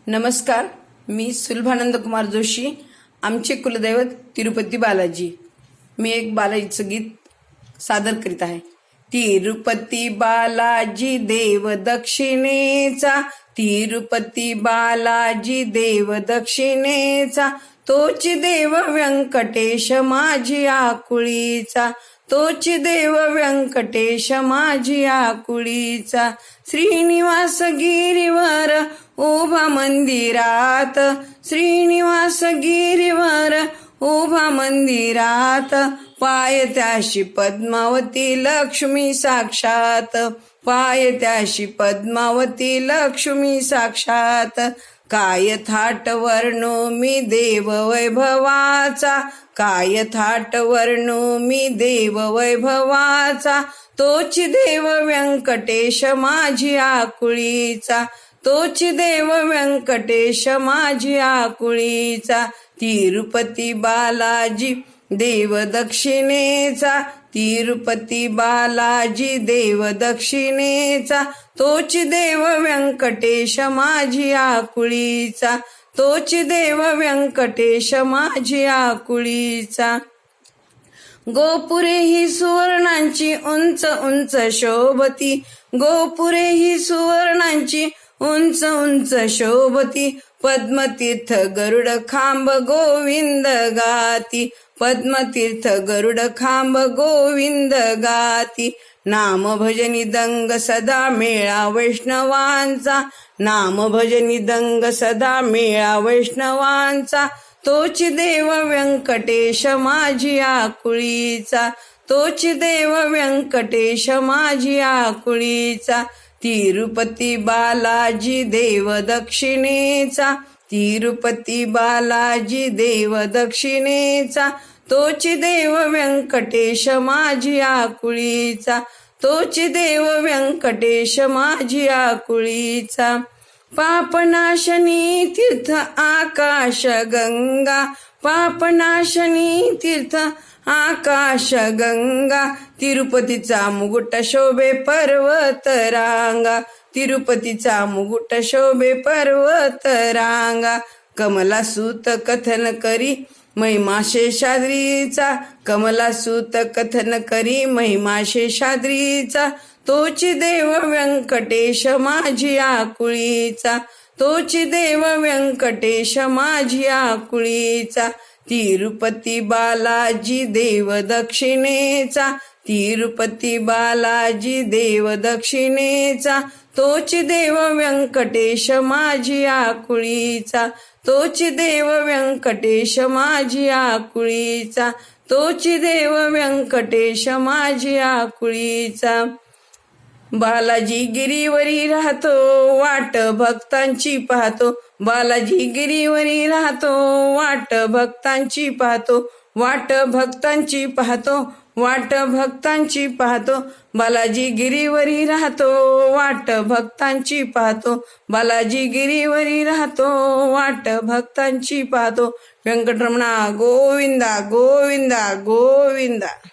नमस्कार, मी सुलभानंद कुमार जोशी. आमचे कुलदैवत तिरुपती बालाजी. मी एक बालाजीचं गीत सादर करीत आहे. तिरुपती बालाजी देव दक्षिणेचा, तिरुपती बालाजी देव दक्षिणेचा, तोची देव व्यंकटेश माझी आकुळीचा, तोची देव व्यंकटेश माझी आकुळीचा. श्रीनिवास गिरीवर उभा मंदिरात, श्रीनिवास गिरीवर उभा मंदिरात, पाय त्याशी पद्मावती लक्ष्मी साक्षात, पाय त्याशी पद्मावती लक्ष्मी साक्षात. काय थाट वर्णो मी देव वैभवाचा, काय थाट वर्णो मी देव वैभवाचा, तोची देव व्यंकटेश माझी आकुळीचा, तोची देव व्यंकटेश माझी आकुळीचा. तिरुपती बालाजी देव दक्षिणेचा, तिरुपती बालाजी देव दक्षिणेचा, तोची देव व्यंकटेश माझी आकुळीचा, तोची देव व्यंकटेश माझी आकुळीचा. गोपुरे ही सुवर्णांची उंच उंच शोभती, गोपुरे ही सुवर्णांची उंच उंच शोभती, पद्मतीर्थ गरुड खांब गोविंद गाती, पद्मतीर्थ गरुड खांब गोविंद गाती. नाम भजनी दंग सदा मेळा वैष्णवांचा, नाम भजनी दंग सदा मेळा वैष्णवांचा, तोची देव व्यंकटेश माझी आकुळीचा, तोची देव व्यंकटेश माझी आकुळीचा. तिरुपती बालाजी देव दक्षिणेचा, तिरुपती बालाजी देव दक्षिणेचा, तोची देव व्यंकटेश माझी आकुळीचा, तोची देव व्यंकटेश माझी आकुळीचा. पापनाशनी तीर्थ आकाश गंगा, पापनाशनी तीर्थ आकाश गंगा, तिरुपतीचा मुकुट शोभे पर्वत रांगा, तिरुपतीचा मुकुट शोभे पर्वत रांगा. कमलासूत कथन करी महिमा शेषाद्रीचा, कमलासूत कथन करी महिमा शेषाद्रीचा, तोची देव व्यंकटेश माझी आकुळीचा, तोची देव व्यंकटेश माझी आकुळीचा. तिरुपती बालाजी देव दक्षिणेचा, तिरुपती बालाजी देव दक्षिणेचा, तोची देव व्यंकटेश माझी आकुळीचा, तोची देव व्यंकटेश माझी आकुळीचा, तोची देव व्यंकटेश माझी आकुळीचा. बालाजी गिरीवरी राहतो वाट भक्तांची पाहतो, बालाजी गिरीवरी राहतो वाट भक्तांची पाहतो, वाट भक्तांची पाहतो, वाट भक्तांची पाहतो. बालाजी गिरीवरी राहतो वाट भक्तांची पाहतो, बालाजी गिरीवरी राहतो वाट भक्तांची पाहतो. व्यंकटरमणा गोविंदा गोविंदा गोविंदा.